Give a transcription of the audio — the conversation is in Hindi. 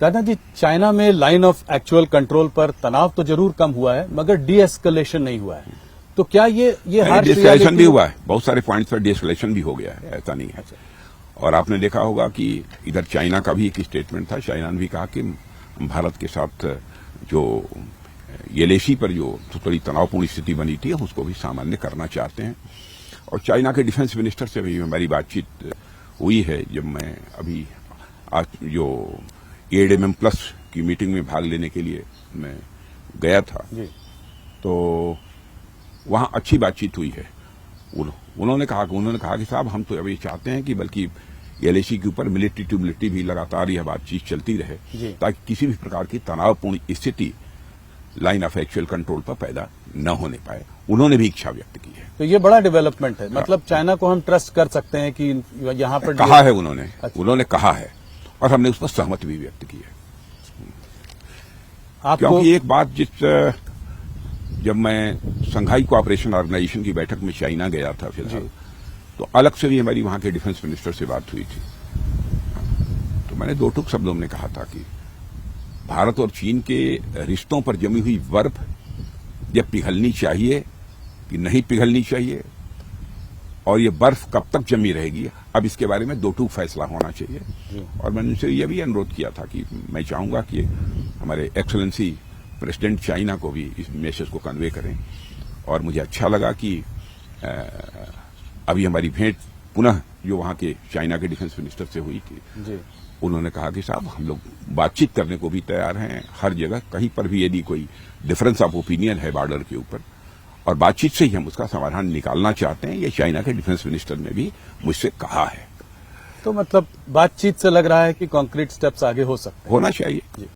दादा जी, चाइना में लाइन ऑफ एक्चुअल कंट्रोल पर तनाव तो जरूर कम हुआ है, मगर डी एस्केलेशन नहीं हुआ है। तो क्या ये हार्श डिएस्केलेशन भी हुआ है, बहुत सारे पॉइंट्स पर डिएस्केलेशन भी हो गया है, ऐसा नहीं है। और आपने देखा होगा कि इधर चाइना का भी एक स्टेटमेंट था, चाइना ने भी कहा कि भारत के साथ जो एलएसी पर जो थोड़ी तनावपूर्ण स्थिति बनी थी उसको भी सामान्य करना चाहते हैं। और चाइना के डिफेंस मिनिस्टर से भी हमारी बातचीत हुई है। जब मैं अभी आज जो एडएमएम प्लस की मीटिंग में भाग लेने के लिए मैं गया था, तो वहां अच्छी बातचीत हुई है। उन्होंने कहा कि साहब हम तो अभी चाहते हैं कि बल्कि एलएसी के ऊपर मिलिट्री टू मिलिट्री भी लगातार यह बातचीत चलती रहे, ताकि किसी भी प्रकार की तनावपूर्ण स्थिति लाइन ऑफ एक्चुअल कंट्रोल पर पैदा न होने पाए। उन्होंने भी इच्छा व्यक्त की है। तो ये बड़ा डेवलपमेंट है, मतलब चाइना को हम ट्रस्ट कर सकते हैं कि यहाँ पर कहा है उन्होंने कहा है और हमने उस पर सहमति भी व्यक्त की है। क्योंकि एक बात जब मैं संघाई कोऑपरेशन ऑर्गेनाइजेशन की बैठक में चाइना गया था फिलहाल, तो अलग से भी हमारी वहां के डिफेंस मिनिस्टर से बात हुई थी। तो मैंने दो टूक शब्दों में कहा था कि भारत और चीन के रिश्तों पर जमी हुई बर्फ जब पिघलनी चाहिए कि नहीं पिघलनी चाहिए, और ये बर्फ कब तक जमी रहेगी, अब इसके बारे में दो टूक फैसला होना चाहिए। और मैंने उनसे यह भी अनुरोध किया था कि मैं चाहूंगा कि हमारे एक्सेलेंसी प्रेसिडेंट चाइना को भी इस मैसेज को कन्वे करें। और मुझे अच्छा लगा कि अभी हमारी भेंट पुनः जो वहां के चाइना के डिफेंस मिनिस्टर से हुई थी, उन्होंने कहा कि साहब हम लोग बातचीत करने को भी तैयार हैं हर जगह, कहीं पर भी यदि कोई डिफरेंस ऑफ ओपिनियन है बॉर्डर के ऊपर, और बातचीत से ही हम उसका समाधान निकालना चाहते हैं। ये चाइना के डिफेंस मिनिस्टर ने भी मुझसे कहा है। तो मतलब बातचीत से लग रहा है कि कॉन्क्रीट स्टेप्स आगे हो सकते हैं, होना चाहिए।